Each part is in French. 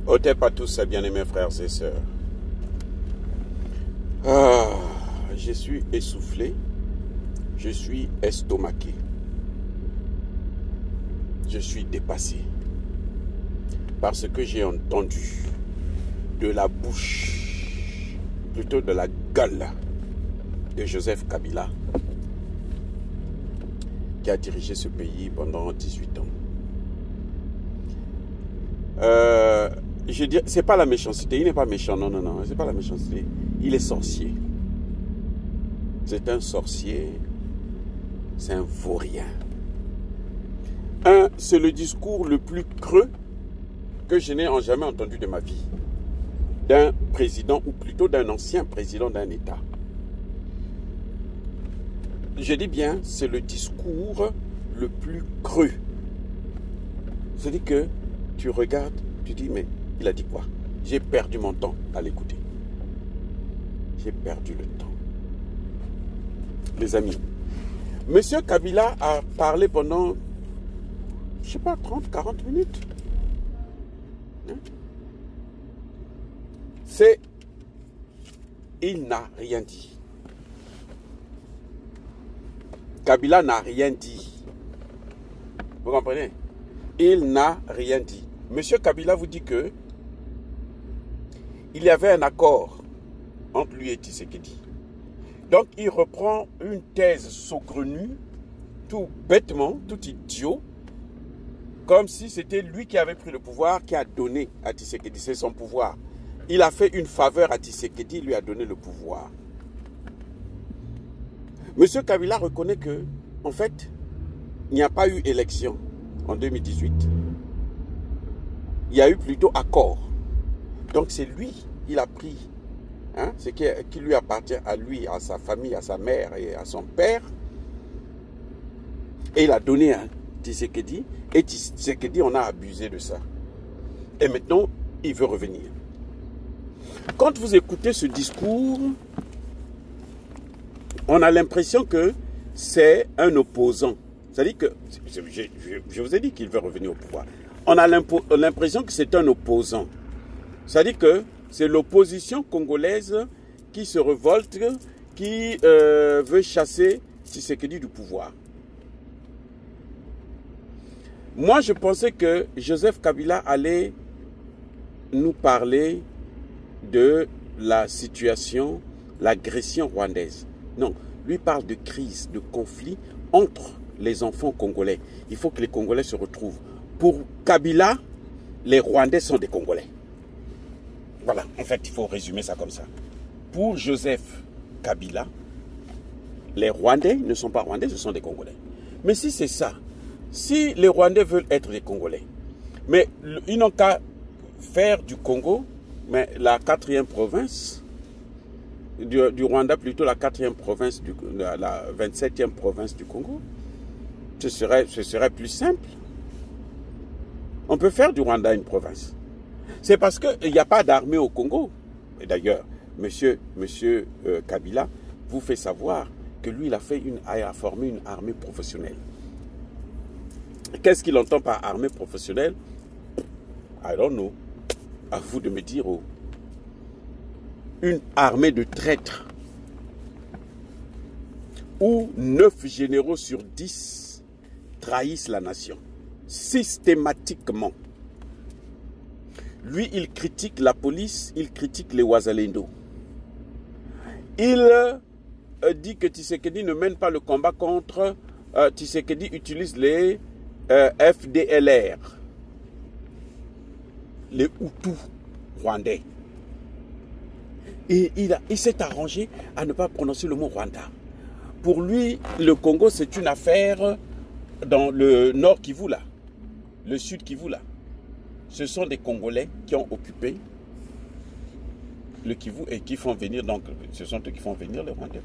Otep à tous, bien-aimés frères et sœurs. Je suis essoufflé, je suis estomaqué, je suis dépassé parce que j'ai entendu de la bouche, plutôt de la gueule de Joseph Kabila, qui a dirigé ce pays pendant 18 ans. Je dis, c'est pas la méchanceté, il n'est pas méchant, non, c'est pas la méchanceté, il est sorcier. C'est un sorcier, c'est un vaurien. C'est le discours le plus creux que je n'ai jamais entendu de ma vie, d'un président, ou plutôt d'un ancien président d'un État. Je dis bien, c'est le discours le plus creux. C'est-à-dire que tu regardes, tu dis, mais il a dit quoi? J'ai perdu mon temps à l'écouter. J'ai perdu le temps. Les amis, Monsieur Kabila a parlé pendant, je sais pas, 30, 40 minutes. Il n'a rien dit. Kabila n'a rien dit. Vous comprenez? Il n'a rien dit. Monsieur Kabila vous dit que il y avait un accord entre lui et Tshisekedi. Donc il reprend une thèse saugrenue, tout bêtement, tout idiot, comme si c'était lui qui avait pris le pouvoir, qui a donné à Tshisekedi, c'est son pouvoir. Il a fait une faveur à Tshisekedi, lui a donné le pouvoir. Monsieur Kabila reconnaît que, en fait, il n'y a pas eu élection en 2018. Il y a eu plutôt accord. Donc c'est lui, il a pris ce qui lui appartient à lui, à sa famille, à sa mère et à son père. Et il a donné à Tshisekedi. Et Tshisekedi, on a abusé de ça. Et maintenant, il veut revenir. Quand vous écoutez ce discours, on a l'impression que c'est un opposant. C'est-à-dire que, je vous ai dit qu'il veut revenir au pouvoir. On a l'impression que c'est un opposant. C'est-à-dire que c'est l'opposition congolaise qui se révolte, qui veut chasser Tshisekedi du pouvoir. Moi, je pensais que Joseph Kabila allait nous parler de la situation, l'agression rwandaise. Non, lui parle de crise, de conflit entre les enfants congolais. Il faut que les Congolais se retrouvent. Pour Kabila, les Rwandais sont des Congolais. Voilà, en fait, il faut résumer ça comme ça. Pour Joseph Kabila, les Rwandais ne sont pas Rwandais, ce sont des Congolais. Mais si c'est ça, si les Rwandais veulent être des Congolais, mais ils n'ont qu'à faire du Congo, mais la 4e province, du Rwanda plutôt la 4e province, la 27e province du Congo, ce serait plus simple. On peut faire du Rwanda une province. C'est parce qu'il n'y a pas d'armée au Congo. Et d'ailleurs, monsieur Kabila vous fait savoir que lui, il a formé une armée professionnelle. Qu'est-ce qu'il entend par armée professionnelle? I don't know. À vous de me dire. Oh. Une armée de traîtres où 9 généraux sur 10 trahissent la nation. Systématiquement. Lui, il critique la police, il critique les Wazalendo. Il dit que Tshisekedi ne mène pas le combat contre... Tshisekedi utilise les FDLR, les Hutus rwandais. Et il s'est arrangé à ne pas prononcer le mot Rwanda. Pour lui, le Congo, c'est une affaire dans le nord Kivu, là, le sud Kivu, là. Ce sont des Congolais qui ont occupé le Kivu et qui font venir, donc, ce sont eux qui font venir les Rwandais.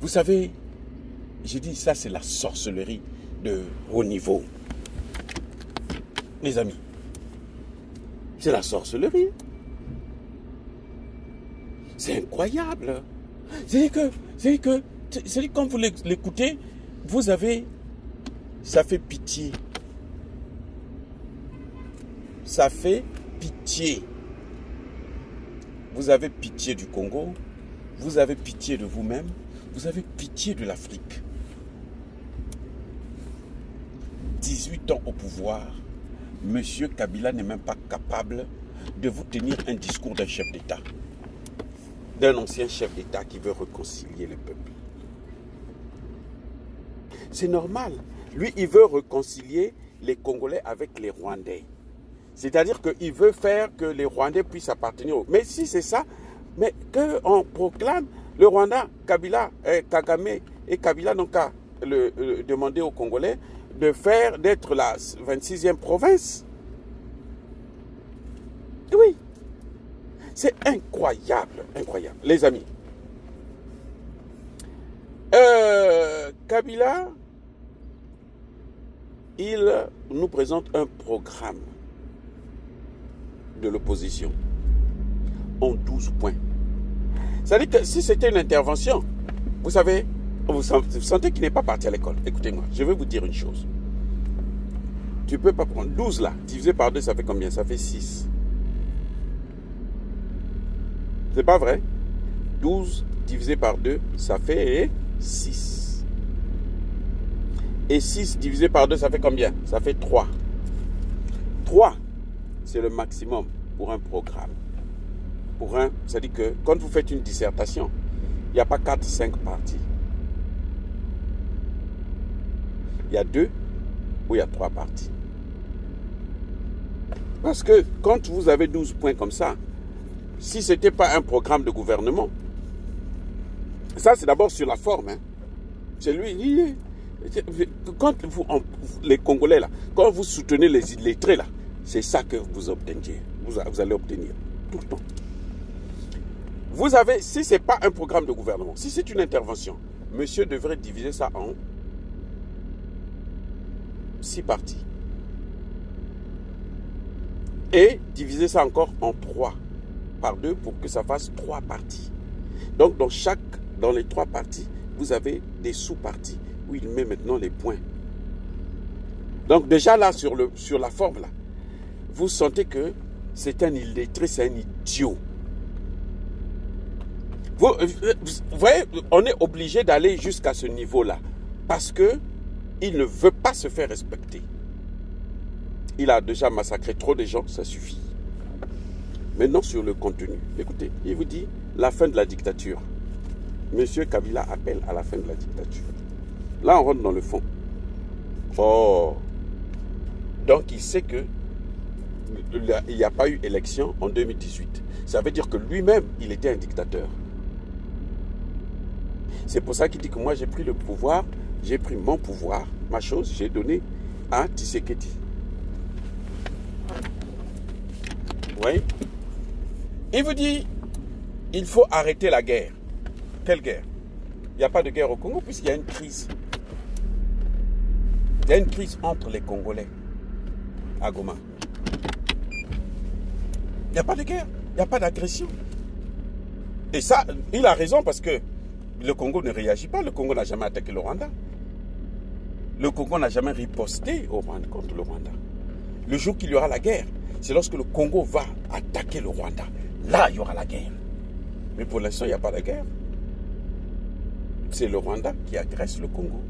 Vous savez, j'ai dit, ça c'est la sorcellerie de haut niveau. Les amis, c'est la sorcellerie. C'est incroyable. C'est que quand vous l'écoutez, vous avez, ça fait pitié. ça fait pitié. Vous avez pitié du Congo, vous avez pitié de vous-même, vous avez pitié de l'Afrique. 18 ans au pouvoir, M. Kabila n'est même pas capable de vous tenir un discours d'un chef d'État, d'un ancien chef d'État qui veut réconcilier le peuple. C'est normal. Lui, il veut réconcilier les Congolais avec les Rwandais. C'est-à-dire qu'il veut faire que les Rwandais puissent appartenir. Mais si c'est ça, mais qu'on proclame le Rwanda, Kabila, Kagame et Kabila n'ont qu'à demander aux Congolais d'être la 26e province. Oui. C'est incroyable, incroyable. Les amis, Kabila, il nous présente un programme de l'opposition en 12 points. C'est-à-dire que si c'était une intervention, vous savez, vous sentez qu'il n'est pas parti à l'école. Écoutez-moi, je vais vous dire une chose. Tu ne peux pas prendre 12 là, divisé par 2, ça fait combien? Ça fait 6. C'est pas vrai? 12 divisé par 2, ça fait 6. Et 6 divisé par 2, ça fait combien? Ça fait 3. 3, c'est le maximum pour un programme. C'est-à-dire que quand vous faites une dissertation, il n'y a pas 4, 5 parties. Il y a 2 ou il y a 3 parties. Parce que quand vous avez 12 points comme ça, si ce n'était pas un programme de gouvernement, ça c'est d'abord sur la forme. Hein. C'est lui. Quand les Congolais là, quand vous soutenez les illettrés là, c'est ça que vous obteniez. Vous allez obtenir tout le temps. Vous avez, si ce n'est pas un programme de gouvernement, si c'est une intervention, monsieur devrait diviser ça en 6 parties. Et diviser ça encore en 3 par 2 pour que ça fasse 3 parties. Donc dans les 3 parties, vous avez des sous-parties où il met maintenant les points. Donc déjà là, sur la forme là, vous sentez que c'est un illettré, c'est un idiot. Vous voyez, on est obligé d'aller jusqu'à ce niveau-là parce qu'il ne veut pas se faire respecter. Il a déjà massacré trop de gens, ça suffit. Maintenant, sur le contenu, écoutez, il vous dit la fin de la dictature. Monsieur Kabila appelle à la fin de la dictature. Là, on rentre dans le fond. Oh! Donc, il sait que il n'y a pas eu élection en 2018. Ça veut dire que lui-même, il était un dictateur. C'est pour ça qu'il dit que moi, j'ai pris le pouvoir, j'ai pris mon pouvoir, ma chose, j'ai donné à Tshisekedi. Oui. Il vous dit, il faut arrêter la guerre. Quelle guerre? Il n'y a pas de guerre au Congo puisqu'il y a une crise. Il y a une crise entre les Congolais à Goma. Il n'y a pas de guerre, il n'y a pas d'agression. Et ça, il a raison parce que le Congo ne réagit pas. Le Congo n'a jamais attaqué le Rwanda. Le Congo n'a jamais riposté au Rwanda, contre le Rwanda. Le jour qu'il y aura la guerre, c'est lorsque le Congo va attaquer le Rwanda. Là, il y aura la guerre. Mais pour l'instant, il n'y a pas de guerre. C'est le Rwanda qui agresse le Congo.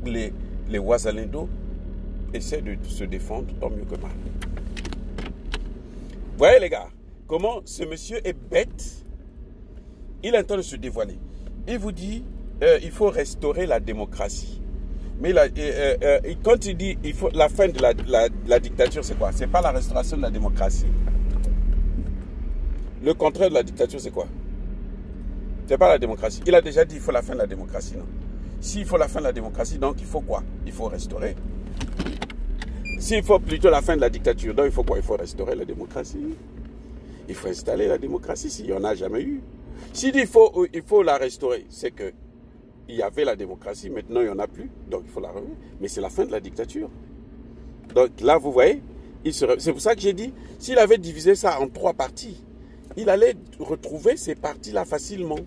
Les Wazalendo essaient de se défendre tant mieux que mal. Vous voyez les gars, comment ce monsieur est bête. Il est en train de se dévoiler. Il vous dit, il faut restaurer la démocratie. Mais quand il dit il faut la fin de la dictature, c'est quoi? C'est pas la restauration de la démocratie. Le contraire de la dictature, c'est quoi? C'est pas la démocratie. Il a déjà dit il faut la fin de la démocratie, non? S'il faut la fin de la démocratie, donc il faut quoi? Il faut restaurer. S'il faut plutôt la fin de la dictature, donc il faut quoi? Il faut restaurer la démocratie. Il faut installer la démocratie s'il n'y en a jamais eu. S'il dit il faut la restaurer, c'est que il y avait la démocratie, maintenant il n'y en a plus, donc il faut la remettre. Mais c'est la fin de la dictature. Donc là, vous voyez, c'est pour ça que j'ai dit, s'il avait divisé ça en 3 parties, il allait retrouver ces parties-là facilement.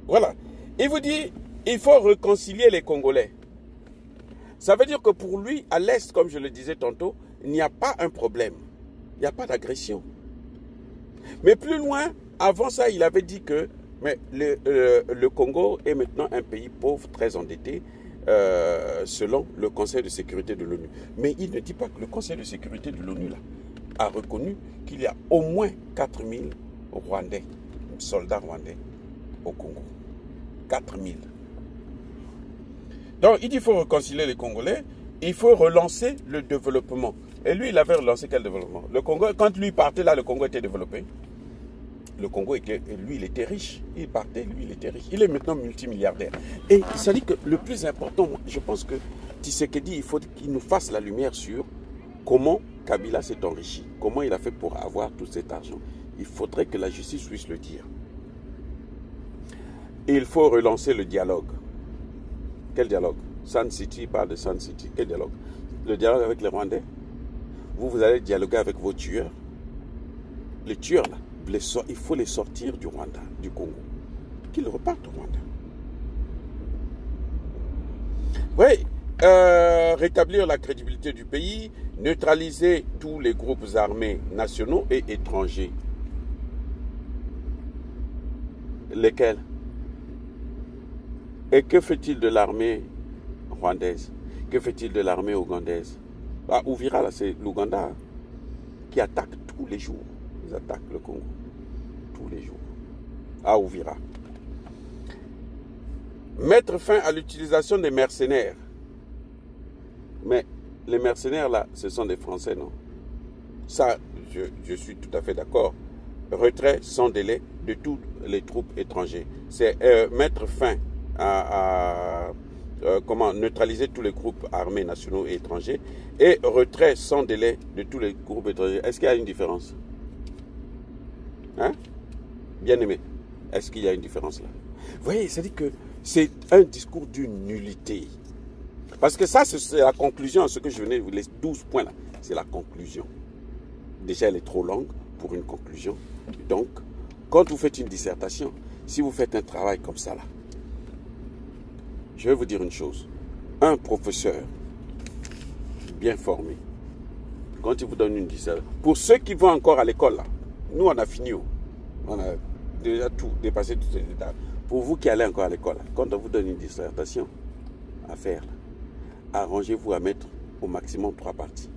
Voilà. Il vous dit, il faut réconcilier les Congolais. Ça veut dire que pour lui, à l'Est, comme je le disais tantôt, il n'y a pas un problème. Il n'y a pas d'agression. Mais plus loin, avant ça, il avait dit que mais le Congo est maintenant un pays pauvre, très endetté, selon le Conseil de sécurité de l'ONU. Mais il ne dit pas que le Conseil de sécurité de l'ONU a reconnu qu'il y a au moins 4000 Rwandais, soldats rwandais au Congo. 4000. Donc, il dit qu'il faut réconcilier les Congolais, il faut relancer le développement. Et lui, il avait relancé quel développement? Le Congo, quand lui partait là, le Congo était développé. Le Congo, lui, il était riche. Il partait, lui, il était riche. Il est maintenant multimilliardaire. Et ça dit que le plus important, je pense que Tshisekedi, il faut qu'il nous fasse la lumière sur comment Kabila s'est enrichi. Comment il a fait pour avoir tout cet argent. Il faudrait que la justice puisse le dire. Et il faut relancer le dialogue. Quel dialogue? Sun City parle de Sun City. Quel dialogue? Le dialogue avec les Rwandais. Vous allez dialoguer avec vos tueurs. Les tueurs, là, il faut les sortir du Rwanda, du Congo. Qu'ils repartent au Rwanda. Oui, rétablir la crédibilité du pays, neutraliser tous les groupes armés nationaux et étrangers. Lesquels? Et que fait-il de l'armée rwandaise? Que fait-il de l'armée ougandaise? Bah, Ouvira, là, c'est l'Ouganda qui attaque tous les jours. Ils attaquent le Congo tous les jours. À Ouvira. Mettre fin à l'utilisation des mercenaires. Mais les mercenaires, là, ce sont des Français, non? Ça, je suis tout à fait d'accord. Retrait sans délai de toutes les troupes étrangères. C'est mettre fin à comment neutraliser tous les groupes armés nationaux et étrangers et retrait sans délai de tous les groupes étrangers. Est-ce qu'il y a une différence? Hein? Bien aimé, est-ce qu'il y a une différence là? Vous voyez, ça dit que c'est un discours d'une nullité. Parce que ça, c'est la conclusion à ce que je venais de vous laisser. 12 points là, c'est la conclusion. Déjà, elle est trop longue pour une conclusion. Donc, quand vous faites une dissertation, si vous faites un travail comme ça là, je vais vous dire une chose. Un professeur bien formé, quand il vous donne une dissertation, pour ceux qui vont encore à l'école là, nous on a fini, on a déjà tout dépassé toutes ces étapes. Pour vous qui allez encore à l'école, quand on vous donne une dissertation à faire, arrangez-vous à mettre au maximum 3 parties.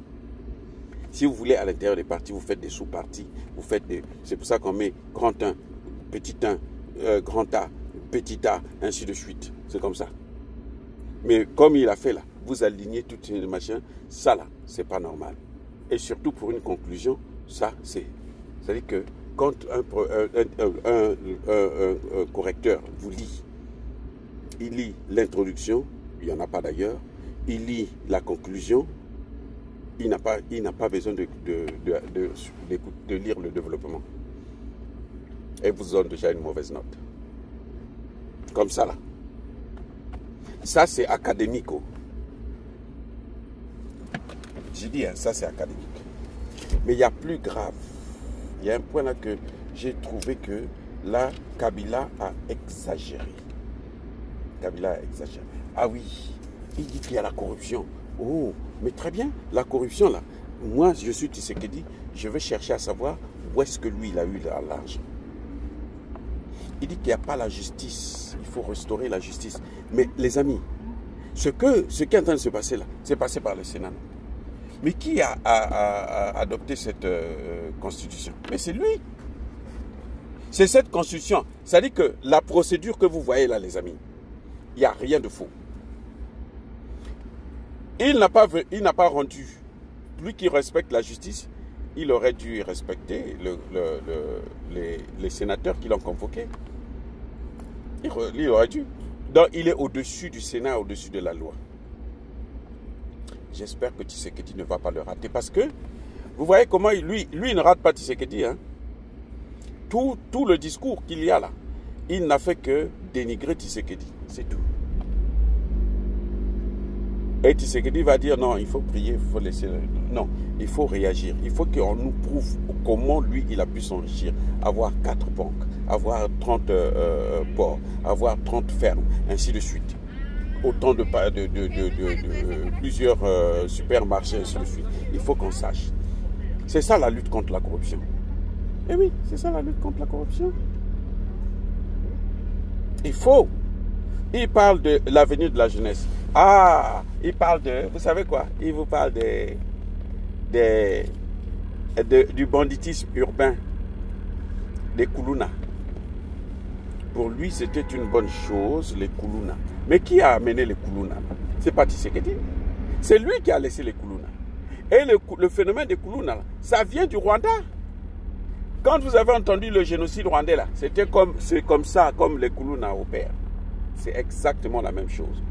Si vous voulez à l'intérieur des parties, vous faites des sous-parties, vous faites des. C'est pour ça qu'on met grand 1, petit 1, grand A, petit A, ainsi de suite. C'est comme ça. Mais comme il a fait là, vous alignez toutes ces machins, ça là, c'est pas normal. Et surtout pour une conclusion, ça c'est. C'est-à-dire que quand un correcteur vous lit, il lit l'introduction, il n'y en a pas d'ailleurs, il lit la conclusion, il n'a pas besoin de lire le développement. Et vous donne déjà une mauvaise note. Comme ça là. Ça c'est académique. J'ai dit, hein, ça c'est académique. Mais il y a plus grave. Il y a un point là que j'ai trouvé que là, Kabila a exagéré. Kabila a exagéré. Ah oui, il dit qu'il y a la corruption. Oh, mais très bien, la corruption là. Moi, je suis Tshisekedi, je vais chercher à savoir où est-ce que lui, il a eu l'argent. Il dit qu'il n'y a pas la justice. Il faut restaurer la justice. Mais les amis, ce qui est en train de se passer là, c'est passé par le Sénat. Mais qui a adopté cette constitution? Mais c'est lui. C'est cette constitution. Ça dit que la procédure que vous voyez là, les amis, il n'y a rien de faux. Il n'a pas rendu. Lui qui respecte la justice, il aurait dû respecter les sénateurs qui l'ont convoqué. Il aurait dû. Donc il est au-dessus du Sénat, au-dessus de la loi. J'espère que Tshisekedi ne va pas le rater. Parce que, vous voyez comment lui il ne rate pas Tshisekedi. Hein? Tout le discours qu'il y a là, il n'a fait que dénigrer Tshisekedi. C'est tout. Et Tshisekedi va dire non, il faut prier, il faut laisser. Non, il faut réagir. Il faut qu'on nous prouve comment lui, il a pu s'enrichir. Avoir 4 banques, avoir 30 ports, avoir 30 fermes, ainsi de suite. autant de plusieurs supermarchés, ainsi de suite. Il faut qu'on sache. C'est ça la lutte contre la corruption. Eh oui, c'est ça la lutte contre la corruption. Il faut. Il parle de l'avenir de la jeunesse. Ah, il parle de... Vous savez quoi? Il vous parle du banditisme urbain, des Koulouna. Pour lui, c'était une bonne chose, les Koulouna. Mais qui a amené les Koulouna? C'est pas Tshisekedi. C'est lui qui a laissé les Koulouna. Et le phénomène des Koulouna, ça vient du Rwanda. Quand vous avez entendu le génocide rwandais, là, c'est comme ça, comme les Koulouna opèrent. C'est exactement la même chose.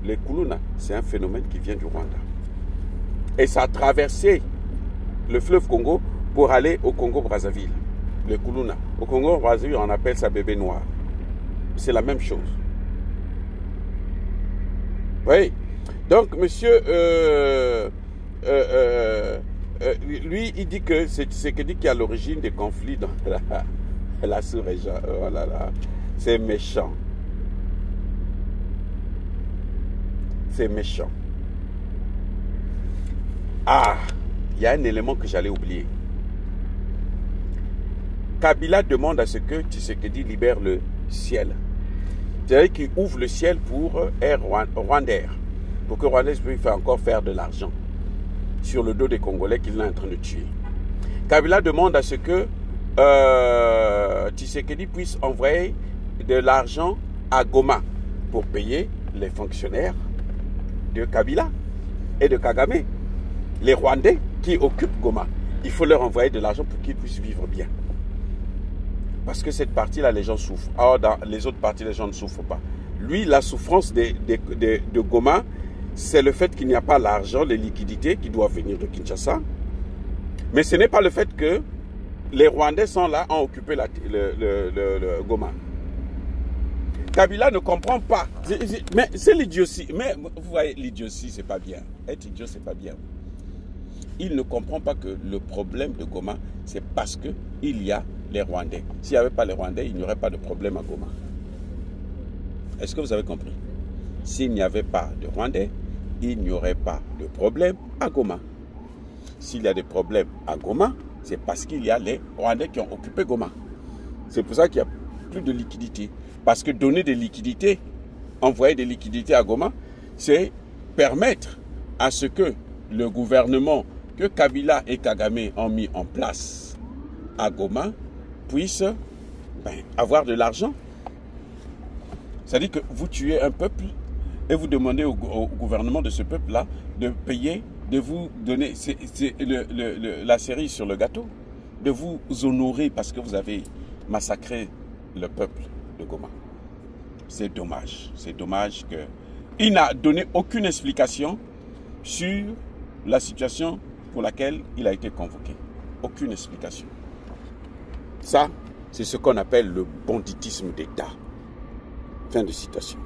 Les Koulouna, c'est un phénomène qui vient du Rwanda. Et ça a traversé le fleuve Congo pour aller au Congo-Brazzaville. Les Koulouna. Au Congo-Brazzaville, on appelle ça bébé noir. C'est la même chose. Oui. Donc, monsieur, lui, il dit que c'est Tshisekedi qui est à l'origine des conflits dans la sous-région. Oh là là, c'est méchant. C'est méchant. Ah, il y a un élément que j'allais oublier. Kabila demande à ce que Tshisekedi libère le ciel. C'est-à-dire qu'il ouvre le ciel pour Air Rwandair. Pour que Rwanda puisse encore faire de l'argent sur le dos des Congolais qu'il est en train de tuer. Kabila demande à ce que Tshisekedi puisse envoyer de l'argent à Goma pour payer les fonctionnaires de Kabila et de Kagame. Les Rwandais qui occupent Goma. Il faut leur envoyer de l'argent pour qu'ils puissent vivre bien. Parce que cette partie-là, les gens souffrent. Or, dans les autres parties, les gens ne souffrent pas. Lui, la souffrance de Goma, c'est le fait qu'il n'y a pas l'argent, les liquidités qui doivent venir de Kinshasa. Mais ce n'est pas le fait que les Rwandais sont là, ont occupé le Goma. Kabila ne comprend pas. Mais c'est l'idiotie. Mais vous voyez, l'idiotie, c'est pas bien. Être idiot, c'est pas bien. Il ne comprend pas que le problème de Goma, c'est parce qu'il y a les Rwandais. S'il n'y avait pas les Rwandais, il n'y aurait pas de problème à Goma. Est-ce que vous avez compris? S'il n'y avait pas de Rwandais, il n'y aurait pas de problème à Goma. S'il y a des problèmes à Goma, c'est parce qu'il y a les Rwandais qui ont occupé Goma. C'est pour ça qu'il n'y a plus de liquidités. Parce que donner des liquidités, envoyer des liquidités à Goma, c'est permettre à ce que le gouvernement que Kabila et Kagame ont mis en place à Goma puisse avoir de l'argent. C'est-à-dire que vous tuez un peuple et vous demandez au gouvernement de ce peuple-là de payer, de vous donner, c'est la cerise sur le gâteau, de vous honorer parce que vous avez massacré le peuple de Goma. C'est dommage. C'est dommage qu'il n'a donné aucune explication sur la situation pour laquelle il a été convoqué. Aucune explication. Ça, c'est ce qu'on appelle le banditisme d'État. Fin de citation.